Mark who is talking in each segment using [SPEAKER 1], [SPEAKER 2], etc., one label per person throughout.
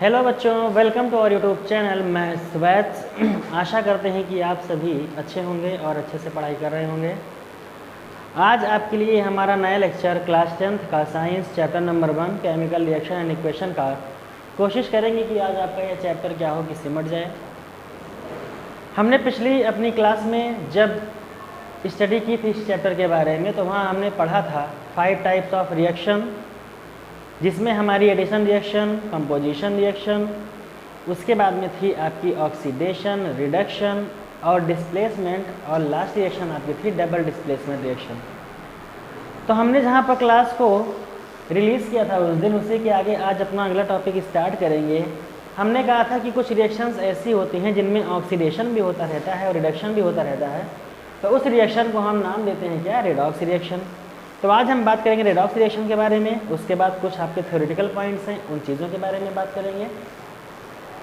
[SPEAKER 1] Hello बच्चों, welcome to our YouTube channel. मैं स्वेत। आशा करते हैं कि आप सभी अच्छे होंगे और अच्छे से पढ़ाई कर रहे होंगे। आज आपके लिए हमारा नया लेक्चर क्लास 10th का science chapter number 1 chemical reaction and equation का कोशिश करेंगे कि आज आपका यह चैप्टर क्या हो कि सिमट जाए। हमने पिछली अपनी क्लास में जब स्टडी की थी इस चैप्टर के बारे में, तो वहाँ हमने पढ़ा था 5 टाइप्स ऑफ रिएक्शन, जिसमें हमारी एडिशन रिएक्शन, कंपोजिशन रिएक्शन, उसके बाद में थी आपकी ऑक्सीडेशन, रिडक्शन और डिस्प्लेसमेंट, और लास्ट रिएक्शन आपकी थी डबल डिस्प्लेसमेंट रिएक्शन। तो हमने जहाँ पर क्लास को रिलीज़ किया था उस दिन, उसी के आगे आज अपना अगला टॉपिक स्टार्ट करेंगे। हमने कहा था कि कुछ रिएक्शंस ऐसी होती हैं जिनमें ऑक्सीडेशन भी होता रहता है और रिडक्शन भी होता रहता है, तो उस रिएक्शन को हम नाम देते हैं क्या, रेडॉक्स रिएक्शन। तो आज हम बात करेंगे रेडॉक्स रिएक्शन के बारे में। उसके बाद कुछ आपके थ्योरेटिकल पॉइंट्स हैं, उन चीज़ों के बारे में बात करेंगे।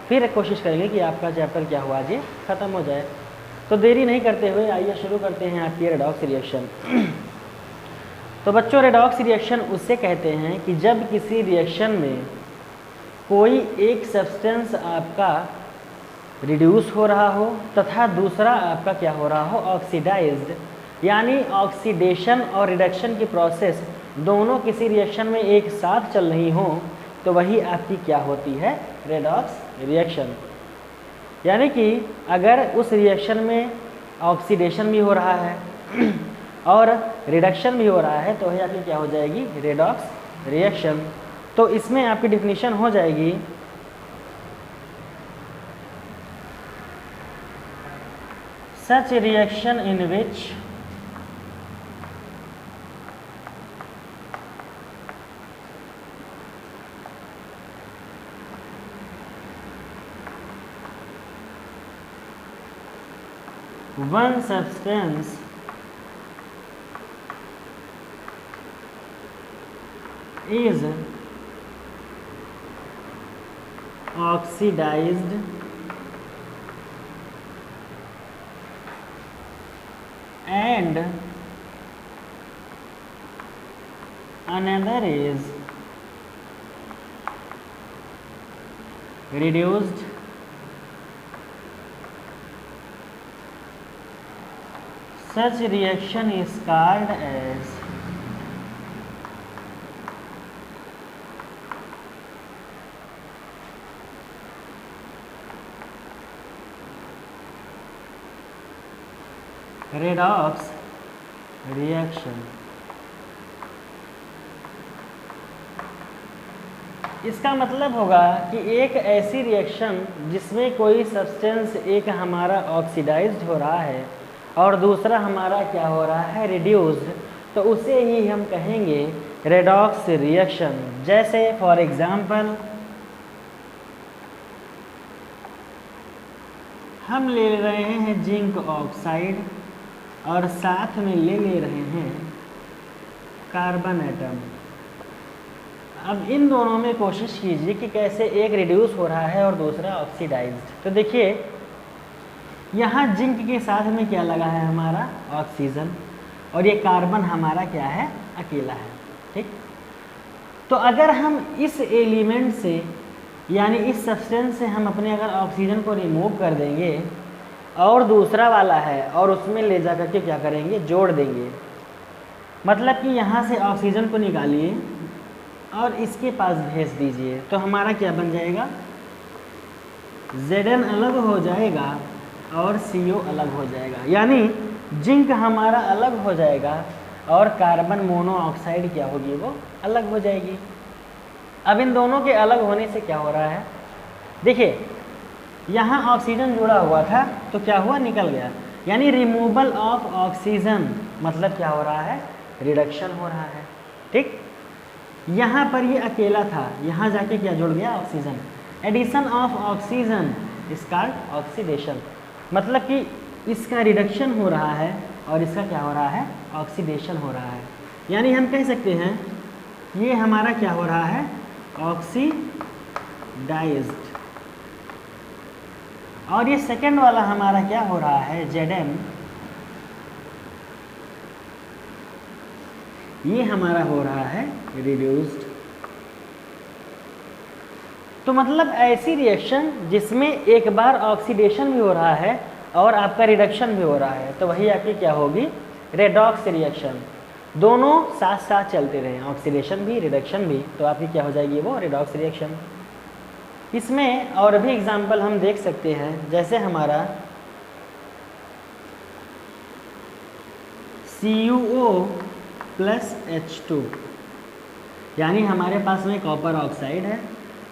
[SPEAKER 1] फिर कोशिश करेंगे कि आपका चैप्टर क्या हुआ आज ये ख़त्म हो जाए। तो देरी नहीं करते हुए आइए शुरू करते हैं आपकी रेडॉक्स रिएक्शन। तो बच्चों, रेडॉक्स रिएक्शन उससे कहते हैं कि जब किसी रिएक्शन में कोई एक सब्सटेंस आपका रिड्यूस हो रहा हो तथा दूसरा आपका क्या हो रहा हो, ऑक्सीडाइज्ड, यानी ऑक्सीडेशन और रिडक्शन की प्रोसेस दोनों किसी रिएक्शन में एक साथ चल रही हो, तो वही आपकी क्या होती है, रेडॉक्स रिएक्शन। यानी कि अगर उस रिएक्शन में ऑक्सीडेशन भी हो रहा है और रिडक्शन भी हो रहा है, तो वही आपकी क्या हो जाएगी, रेडॉक्स रिएक्शन। तो इसमें आपकी डिफिनीशन हो जाएगी, such reaction in which one substance is oxidized and another is reduced, such reaction is called as redox reaction. इसका मतलब होगा कि एक ऐसी रिएक्शन जिसमें कोई सब्सटेंस एक हमारा ऑक्सीडाइज्ड हो रहा है और दूसरा हमारा क्या हो रहा है, रिड्यूस्ड, तो उसे ही हम कहेंगे रेडॉक्स रिएक्शन। जैसे फॉर एग्जांपल हम ले रहे हैं जिंक ऑक्साइड और साथ में ले रहे हैं कार्बन एटम। अब इन दोनों में कोशिश कीजिए कि कैसे एक रिड्यूस हो रहा है और दूसरा ऑक्सीडाइज्ड। तो देखिए, यहाँ जिंक के साथ में क्या लगा है, हमारा ऑक्सीजन, और ये कार्बन हमारा क्या है, अकेला है। ठीक, तो अगर हम इस एलिमेंट से यानी इस सब्सटेंस से हम अपने अगर ऑक्सीजन को रिमूव कर देंगे और दूसरा वाला है और उसमें ले जा करके क्या करेंगे, जोड़ देंगे। मतलब कि यहाँ से ऑक्सीजन को निकालिए और इसके पास भेज दीजिए, तो हमारा क्या बन जाएगा, Zn अलग हो जाएगा और CO अलग हो जाएगा, यानी जिंक हमारा अलग हो जाएगा और कार्बन मोनोऑक्साइड क्या होगी, वो अलग हो जाएगी। अब इन दोनों के अलग होने से क्या हो रहा है, देखिए यहाँ ऑक्सीजन जुड़ा हुआ था तो क्या हुआ, निकल गया, यानी रिमूवल ऑफ ऑक्सीजन, मतलब क्या हो रहा है, रिडक्शन हो रहा है। ठीक, यहाँ पर ये अकेला था, यहाँ जाके क्या जुड़ गया, oxygen. Addition of oxygen is called oxidation, मतलब कि इसका रिडक्शन हो रहा है और इसका क्या हो रहा है, ऑक्सीडेशन हो रहा है। यानी हम कह सकते हैं ये हमारा क्या हो रहा है, ऑक्सीडाइज्ड, और ये सेकंड वाला हमारा क्या हो रहा है, Zn, ये हमारा हो रहा है रिड्यूस्ड। तो मतलब ऐसी रिएक्शन जिसमें एक बार ऑक्सीडेशन भी हो रहा है और आपका रिडक्शन भी हो रहा है, तो वही आपकी क्या होगी, रेडॉक्स रिएक्शन। दोनों साथ साथ चलते रहे, ऑक्सीडेशन भी रिडक्शन भी, तो आपकी क्या हो जाएगी, वो रेडॉक्स रिएक्शन। इसमें और भी एग्जाम्पल हम देख सकते हैं, जैसे हमारा CuO प्लस H2, यानी हमारे पास में कॉपर ऑक्साइड है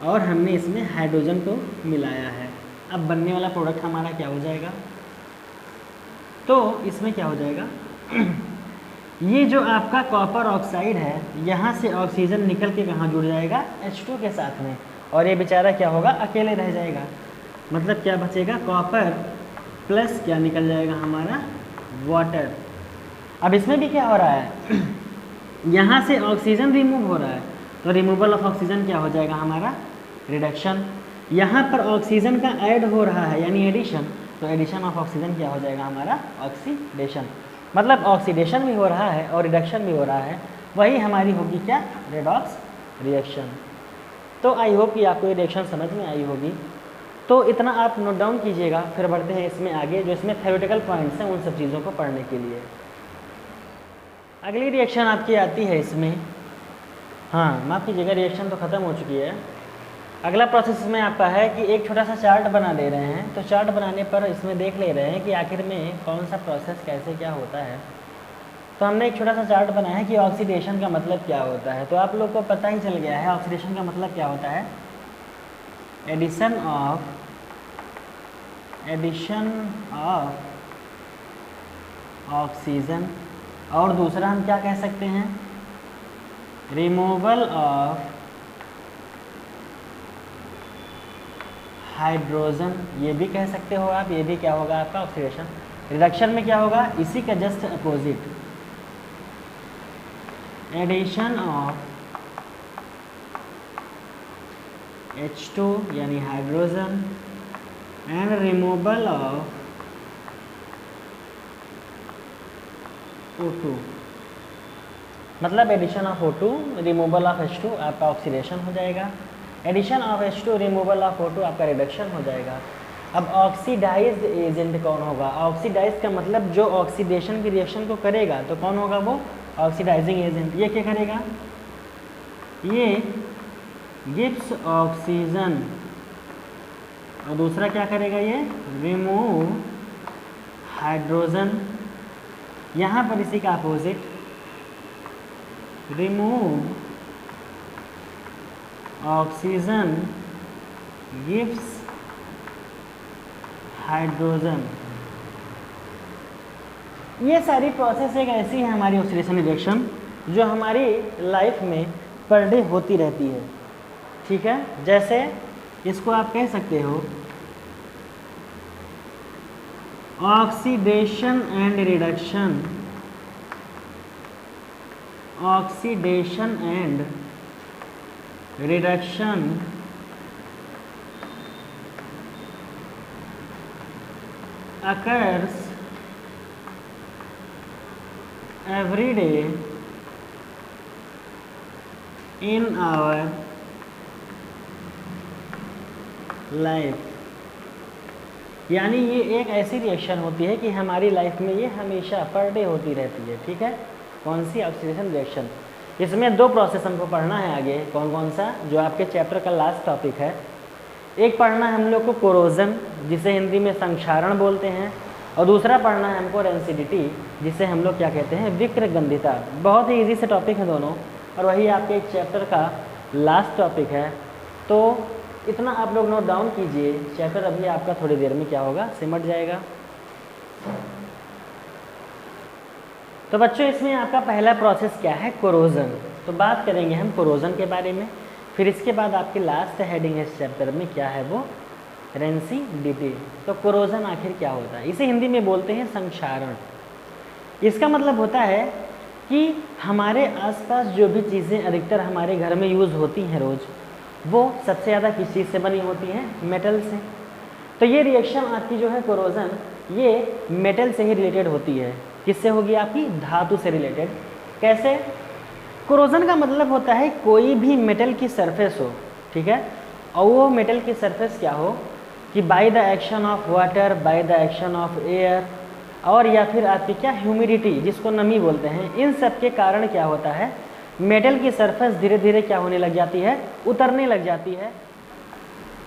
[SPEAKER 1] और हमने इसमें हाइड्रोजन को मिलाया है। अब बनने वाला प्रोडक्ट हमारा क्या हो जाएगा, तो इसमें क्या हो जाएगा ये जो आपका कॉपर ऑक्साइड है, यहाँ से ऑक्सीजन निकल के कहाँ जुड़ जाएगा, H2 के साथ में, और ये बेचारा क्या होगा, अकेले रह जाएगा। मतलब क्या बचेगा, कॉपर प्लस क्या निकल जाएगा हमारा, वाटर। अब इसमें भी क्या हो रहा है यहाँ से ऑक्सीजन रिमूव हो रहा है, तो रिमूवल ऑफ ऑक्सीजन क्या हो जाएगा हमारा, रिडक्शन। यहाँ पर ऑक्सीजन का ऐड हो रहा है यानी एडिशन, तो एडिशन ऑफ ऑक्सीजन क्या हो जाएगा हमारा, ऑक्सीडेशन। मतलब ऑक्सीडेशन भी हो रहा है और रिडक्शन भी हो रहा है, वही हमारी होगी क्या, रेडॉक्स रिएक्शन। तो आई होप कि आपको ये रिएक्शन समझ में आई होगी। तो इतना आप नोट डाउन कीजिएगा, फिर बढ़ते हैं इसमें आगे, जो इसमें थ्योरेटिकल पॉइंट्स हैं उन सब चीज़ों को पढ़ने के लिए। अगली रिएक्शन आपकी आती है इसमें, हाँ माफ़ कीजिएगा, रिएक्शन तो ख़त्म हो चुकी है। अगला प्रोसेस में आपका है कि एक छोटा सा चार्ट बना दे रहे हैं, तो चार्ट बनाने पर इसमें देख ले रहे हैं कि आखिर में कौन सा प्रोसेस कैसे क्या होता है। तो हमने एक छोटा सा चार्ट बनाया है कि ऑक्सीडेशन का मतलब क्या होता है, तो आप लोग को पता ही चल गया है ऑक्सीडेशन का मतलब क्या होता है, एडिशन ऑफ ऑक्सीजन, और दूसरा हम क्या कह सकते हैं, रिमूवल ऑफ हाइड्रोजन, ये भी कह सकते हो आप, ये भी क्या होगा आपका ऑक्सीडेशन। रिडक्शन में क्या होगा, इसी का just opposite, addition of H2 यानी hydrogen and removal of O2, मतलब addition of O2 removal of H2 आपका ऑक्सीडेशन हो जाएगा, addition of H2 removal of O2 आपका रिडक्शन हो जाएगा। अब ऑक्सीडाइज्ड एजेंट कौन होगा, ऑक्सीडाइज का मतलब जो ऑक्सीडेशन की रिएक्शन को करेगा, तो कौन होगा वो ऑक्सीडाइजिंग एजेंट। ये क्या करेगा, ये गिव्स ऑक्सीजन, और दूसरा क्या करेगा, ये रिमूव हाइड्रोजन। यहाँ पर इसी का opposite, remove oxygen gives hydrogen. ये सारी प्रोसेस एक ऐसी है हमारी ऑक्सीडेशन रिएक्शन जो हमारी लाइफ में पर डे होती रहती है, ठीक है। जैसे इसको आप कह सकते हो oxidation and reduction, oxidation and reduction occurs every day in our life। यानी ये एक ऐसी रिएक्शन होती है कि हमारी लाइफ में ये हमेशा पर डे होती रहती है, ठीक है। कौन सी, ऑक्सीडेशन रिएक्शन। इसमें दो प्रोसेस हमको पढ़ना है आगे, कौन कौन सा, जो आपके चैप्टर का लास्ट टॉपिक है। एक पढ़ना है हम लोग को कोरोजन, जिसे हिंदी में संक्षारण बोलते हैं, और दूसरा पढ़ना है हमको रेंसिडिटी, जिसे हम लोग क्या कहते हैं, विक्रगंधिता। बहुत ही इजी से टॉपिक है दोनों, और वही आपके एक चैप्टर का लास्ट टॉपिक है। तो इतना आप लोग नोट डाउन कीजिए, चैप्टर अभी आपका थोड़ी देर में क्या होगा, सिमट जाएगा। तो बच्चों इसमें आपका पहला प्रोसेस क्या है, कोरोजन। तो बात करेंगे हम कोरोजन के बारे में, फिर इसके बाद आपकी लास्ट हेडिंग है इस चैप्टर में क्या है, वो रेंसिडिटी। तो कोरोजन आखिर क्या होता है, इसे हिंदी में बोलते हैं संक्षारण। इसका मतलब होता है कि हमारे आसपास जो भी चीज़ें अधिकतर हमारे घर में यूज़ होती हैं रोज़, वो सबसे ज़्यादा किस चीज़ से बनी होती हैं, मेटल से। तो ये रिएक्शन आपकी जो है कोरोजन, ये मेटल से ही रिलेटेड होती है। किससे होगी, आपकी धातु से रिलेटेड। कैसे, कोरोजन का मतलब होता है कोई भी मेटल की सरफेस हो, ठीक है, और वो मेटल की सरफेस क्या हो कि by the action of water, by the action of air, और या फिर आपकी क्या ह्यूमिडिटी जिसको नमी बोलते हैं, इन सब के कारण क्या होता है मेटल की सरफेस धीरे धीरे क्या होने लग जाती है, उतरने लग जाती है।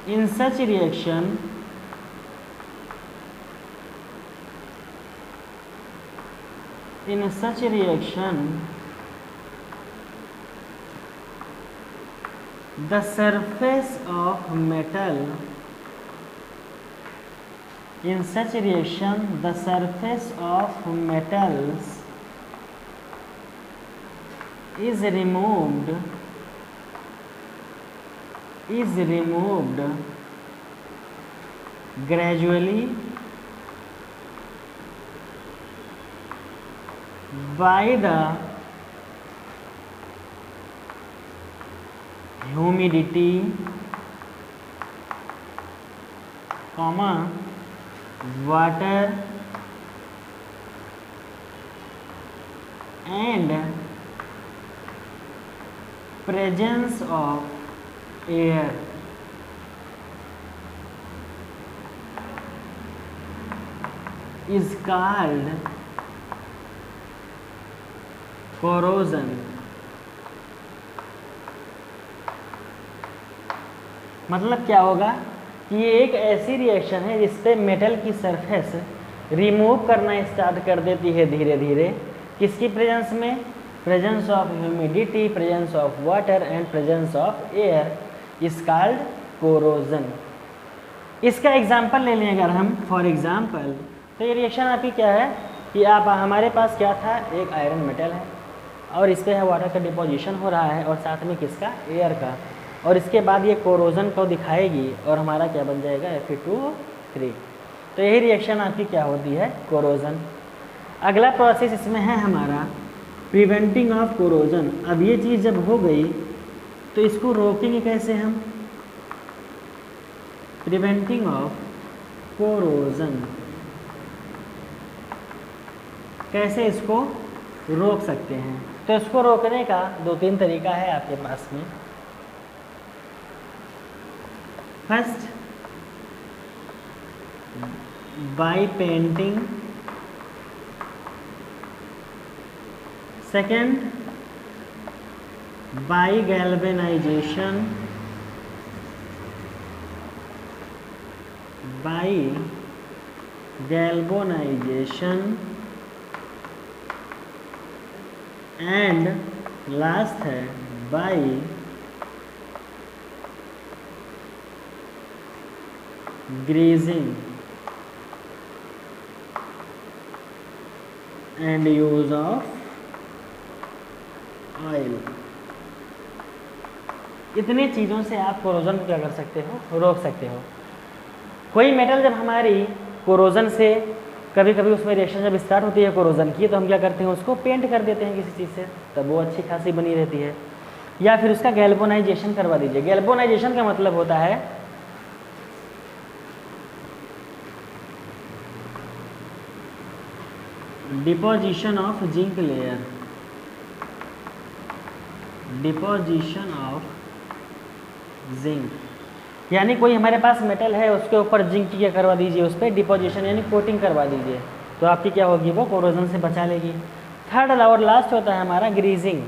[SPEAKER 1] In such reaction the surface of metal, in such reaction the surface of metals is removed gradually by the humidity, water and presence of air. Is called corrosion. मतलब क्या होगा कि ये एक ऐसी रिएक्शन है जिसपे मेटल की सरफेस रिमूव करना स्टार्ट कर देती है धीरे धीरे, किसकी प्रेजेंस में, presence of humidity, presence of water and presence of air, is called corrosion. इसका एग्जांपल ले लें अगर हम, फॉर एग्जांपल, तो ये रिएक्शन आपकी क्या है कि आप हमारे पास क्या था, एक आयरन मेटल है और इस पर वाटर का डिपोजिशन हो रहा है और साथ में किसका, एयर का, और इसके बाद ये कोरोजन को दिखाएगी और हमारा क्या बन जाएगा, Fe2O3। तो यही रिएक्शन आपकी क्या होती है, कोरोजन। अगला प्रोसेस इसमें है हमारा प्रिवेंटिंग ऑफ कोरोजन। अब ये चीज़ जब हो गई तो इसको रोकेंगे कैसे हम, प्रिवेंटिंग ऑफ कोरोजन, कैसे इसको रोक सकते हैं। तो इसको रोकने का 2-3 तरीका है आपके पास में। First, by painting, second by galvanisation, and last है by greasing and use of oil. इतनी चीज़ों से आप कोरोजन को क्या कर सकते हो, रोक सकते हो। कोई मेटल जब हमारी कोरोजन से, कभी कभी उसमें रिएक्शन जब स्टार्ट होती है कोरोजन की, तो हम क्या करते हैं, उसको पेंट कर देते हैं किसी चीज़ से, तब वो अच्छी खासी बनी रहती है। या फिर उसका गैल्वेनाइजेशन करवा दीजिए। गैल्वेनाइजेशन का मतलब होता है deposition of zinc layer, deposition of zinc, यानी कोई हमारे पास मेटल है उसके ऊपर जिंक की क्या करवा दीजिए, उस पर डिपोजिशन यानी कोटिंग करवा दीजिए, तो आपकी क्या होगी, वो कोरोजन से बचा लेगी। थर्ड और लास्ट होता है हमारा ग्रीजिंग।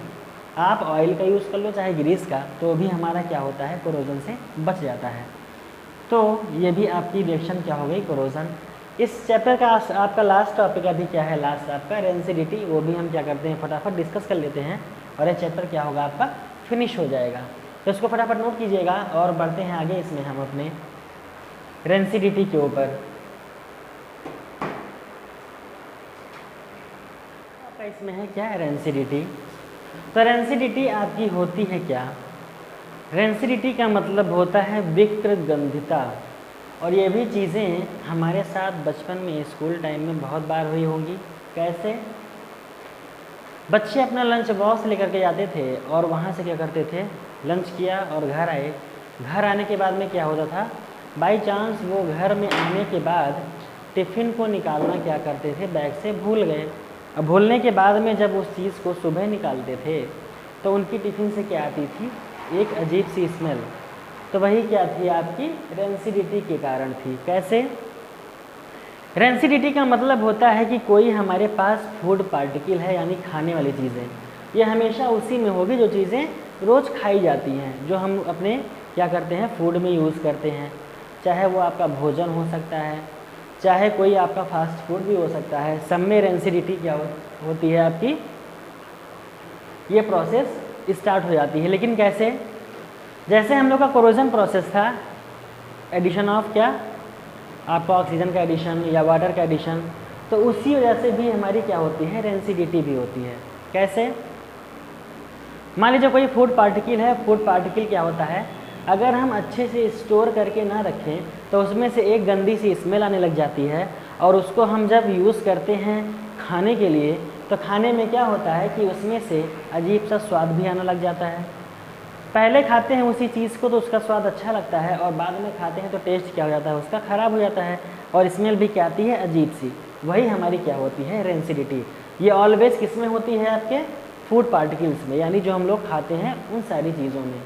[SPEAKER 1] आप ऑयल का यूज़ कर लो चाहे ग्रीस का, तो भी हमारा क्या होता है, कोरोजन से बच जाता है। तो ये भी आपकी रिएक्शन क्या हो गई, कोरोजन। इस चैप्टर का आपका लास्ट टॉपिक अभी क्या है, लास्ट आपका रेंसिडिटी, वो भी हम क्या करते हैं फटाफट डिस्कस कर लेते हैं और ये चैप्टर क्या होगा आपका फिनिश हो जाएगा। तो इसको फटाफट नोट कीजिएगा और बढ़ते हैं आगे इसमें हम अपने रेंसिडिटी के ऊपर। आपका इसमें है क्या, रेंसिडिटी। तो रेंसिडिटी आपकी होती है क्या, रेंसिडिटी का मतलब होता है विकृतगंधिता। और ये भी चीज़ें हमारे साथ बचपन में स्कूल टाइम में बहुत बार हुई होंगी। कैसे, बच्चे अपना लंच बॉक्स लेकर के जाते थे और वहाँ से क्या करते थे, लंच किया और घर आए। घर आने के बाद में क्या होता था, बाय चांस वो घर में आने के बाद टिफ़िन को निकालना क्या करते थे, बैग से भूल गए। अब भूलने के बाद में जब उस चीज़ को सुबह निकालते थे तो उनकी टिफ़िन से क्या आती थी, एक अजीब सी स्मेल। तो वही क्या थी आपकी रेंसिडिटी के कारण थी। कैसे? रेंसिडिटी का मतलब होता है कि कोई हमारे पास फूड पार्टिकल है यानी खाने वाली चीज़ें, ये हमेशा उसी में होगी जो चीज़ें रोज़ खाई जाती हैं, जो हम अपने क्या करते हैं फूड में यूज़ करते हैं। चाहे वो आपका भोजन हो सकता है, चाहे कोई आपका फास्ट फूड भी हो सकता है, सब में रेंसिडिटी क्या होती है आपकी, ये प्रोसेस स्टार्ट हो जाती है। लेकिन कैसे? जैसे हम लोग का कोरोजन प्रोसेस था, एडिशन ऑफ क्या आपका ऑक्सीजन का एडिशन या वाटर का एडिशन, तो उसी वजह से भी हमारी क्या होती है रेंसिडिटी भी होती है। कैसे? मान लीजिए कोई फूड पार्टिकल है, फूड पार्टिकल क्या होता है, अगर हम अच्छे से स्टोर करके ना रखें तो उसमें से एक गंदी सी स्मेल आने लग जाती है, और उसको हम जब यूज़ करते हैं खाने के लिए तो खाने में क्या होता है कि उसमें से अजीब सा स्वाद भी आने लग जाता है। पहले खाते हैं उसी चीज़ को तो उसका स्वाद अच्छा लगता है, और बाद में खाते हैं तो टेस्ट क्या हो जाता है उसका ख़राब हो जाता है, और स्मेल भी क्या आती है अजीब सी। वही हमारी क्या होती है रेंसिडिटी। ये ऑलवेज किस में होती है आपके फूड पार्टिकल्स में, यानी जो हम लोग खाते हैं उन सारी चीज़ों में।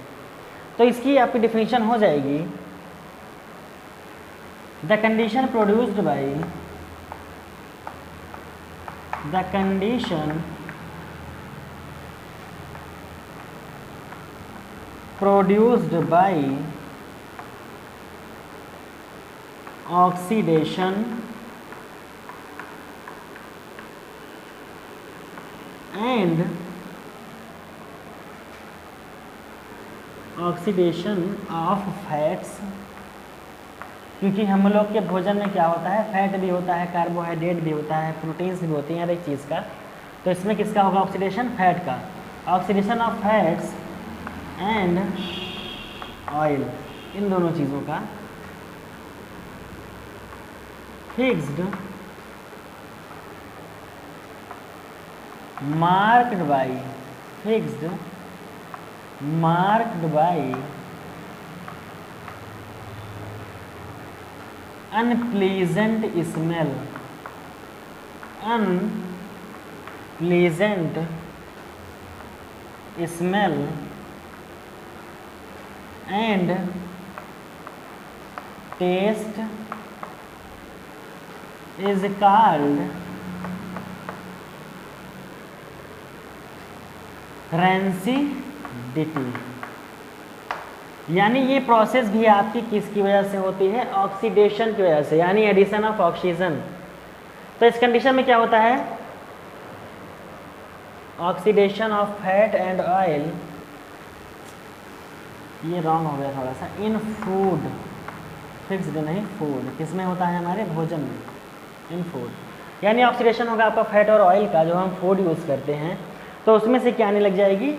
[SPEAKER 1] तो इसकी आपकी डिफिनीशन हो जाएगी, the condition produced by the condition produced by oxidation and oxidation of fats, क्योंकि हम लोग के भोजन में क्या होता है फैट भी होता है, कार्बोहाइड्रेट भी होता है, प्रोटीन्स भी होती हैं हर एक चीज़ का, तो इसमें किसका होगा ऑक्सीडेशन फैट का। Oxidation of fats and oil, इन दोनों चीज़ों का fixed marked by unpleasant smell and taste is called rancidity. यानी ये प्रोसेस भी आपकी किसकी वजह से होती है ऑक्सीडेशन की वजह से, यानी एडिशन ऑफ ऑक्सीजन। तो इस कंडीशन में क्या होता है oxidation of fat and oil, ये रॉन्ग हो गया थोड़ा सा, इन फूड, फिक्स्ड नहीं फूड, किस में होता है हमारे भोजन में, इन फूड, यानी ऑक्सीडेशन होगा आपका फैट और ऑयल का जो हम फूड यूज़ करते हैं, तो उसमें से क्या आने लग जाएगी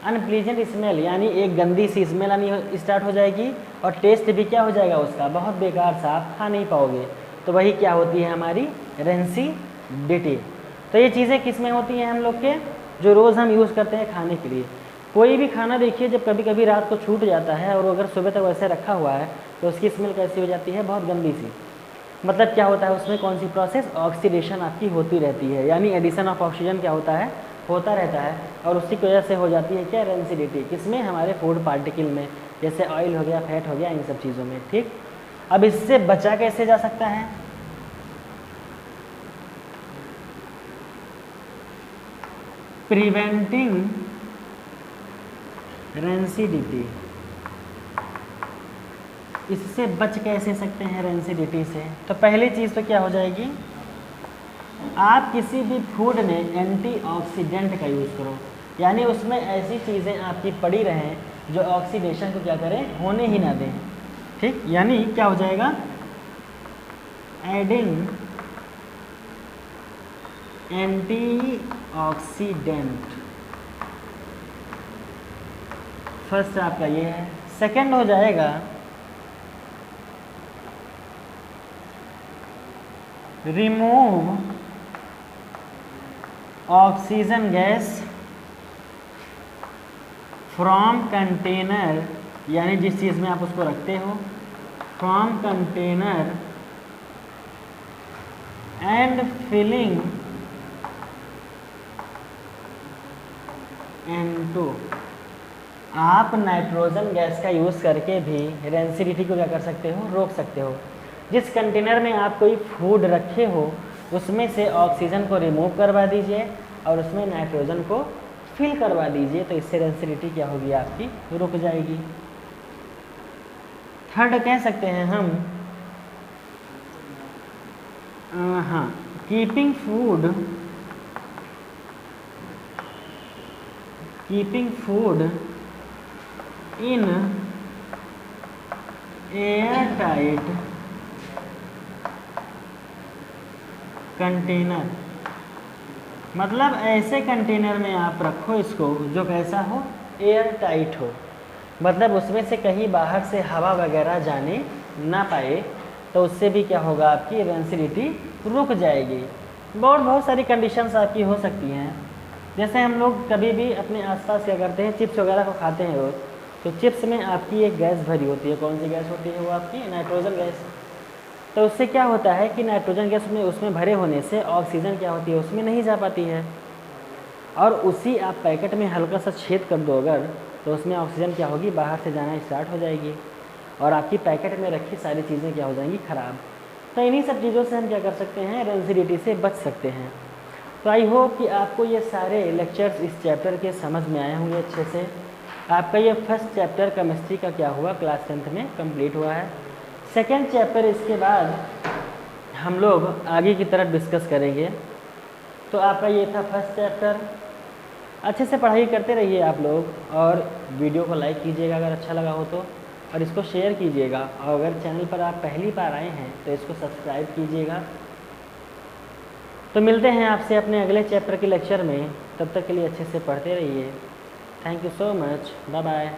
[SPEAKER 1] अनप्लीजेंट स्मेल, यानी एक गंदी सी स्मेल आनी स्टार्ट हो जाएगी, और टेस्ट भी क्या हो जाएगा उसका बहुत बेकार सा, आप खा नहीं पाओगे। तो वही क्या होती है हमारी रेंसिडिटी। तो ये चीज़ें किस में होती हैं हम लोग के जो रोज़ हम यूज़ करते हैं खाने के लिए। कोई भी खाना देखिए जब कभी कभी रात को छूट जाता है और अगर सुबह तक वैसे रखा हुआ है तो उसकी स्मेल कैसी हो जाती है बहुत गंदी सी। मतलब क्या होता है उसमें कौन सी प्रोसेस ऑक्सीडेशन आपकी होती रहती है, यानी एडिशन ऑफ ऑक्सीजन क्या होता है होता रहता है, और उसी की वजह से हो जाती है क्या रेंसिडिटी, किसमें हमारे फूड पार्टिकल में, जैसे ऑयल हो गया फैट हो गया इन सब चीज़ों में। ठीक, अब इससे बचा कैसे जा सकता है, प्रिवेंटिंग रेंसिडिटी, इससे बच कैसे सकते हैं रेंसिडिटी से। तो पहली चीज़ तो क्या हो जाएगी, आप किसी भी फूड में एंटीऑक्सीडेंट का यूज़ करो, यानी उसमें ऐसी चीज़ें आपकी पड़ी रहें जो ऑक्सीडेशन को क्या करें होने ही ना दें। ठीक, यानी क्या हो जाएगा एडिंग एंटीऑक्सीडेंट, फर्स्ट आपका ये है। सेकंड हो जाएगा remove oxygen gas from container, यानी जिस चीज़ में आप उसको रखते हो, from container and filling into आप नाइट्रोजन गैस का यूज़ करके भी रेंसिडिटी को क्या कर सकते हो, रोक सकते हो। जिस कंटेनर में आप कोई फूड रखे हो उसमें से ऑक्सीजन को रिमूव करवा दीजिए और उसमें नाइट्रोजन को फिल करवा दीजिए, तो इससे रेंसिडिटी क्या होगी, आपकी रुक जाएगी। थर्ड कह सकते हैं हम, हाँ, keeping food in air tight container, मतलब ऐसे कंटेनर में आप रखो इसको जो कैसा हो, एयर टाइट हो, मतलब उसमें से कहीं बाहर से हवा वगैरह जाने ना पाए, तो उससे भी क्या होगा, आपकी रेंसिडिटी रुक जाएगी। बहुत सारी कंडीशंस आपकी हो सकती हैं। जैसे हम लोग कभी भी अपने आसपास क्या करते हैं, चिप्स वगैरह को खाते हैं रोज, तो चिप्स में आपकी एक गैस भरी होती है। कौन सी गैस होती है वो, आपकी नाइट्रोजन गैस। तो उससे क्या होता है कि नाइट्रोजन गैस में उसमें भरे होने से ऑक्सीजन क्या होती है, उसमें नहीं जा पाती है, और उसी आप पैकेट में हल्का सा छेद कर दो अगर, तो उसमें ऑक्सीजन क्या होगी, बाहर से जाना स्टार्ट हो जाएगी और आपकी पैकेट में रखी सारी चीज़ें क्या हो जाएंगी, ख़राब। तो इन्हीं सब चीज़ों से हम क्या कर सकते हैं, रेंसिडिटी से बच सकते हैं। तो आई होप कि आपको ये सारे लेक्चर्स इस चैप्टर के समझ में आए होंगे अच्छे से। आपका ये फर्स्ट चैप्टर केमिस्ट्री का क्या हुआ, क्लास 10th में कंप्लीट हुआ है। सेकेंड चैप्टर इसके बाद हम लोग आगे की तरफ डिस्कस करेंगे। तो आपका ये था फर्स्ट चैप्टर। अच्छे से पढ़ाई करते रहिए आप लोग, और वीडियो को लाइक कीजिएगा अगर अच्छा लगा हो तो, और इसको शेयर कीजिएगा, और अगर चैनल पर आप पहली बार आए हैं तो इसको सब्सक्राइब कीजिएगा। तो मिलते हैं आपसे अपने अगले चैप्टर के लेक्चर में, तब तक के लिए अच्छे से पढ़ते रहिए। Thank you so much, bye bye.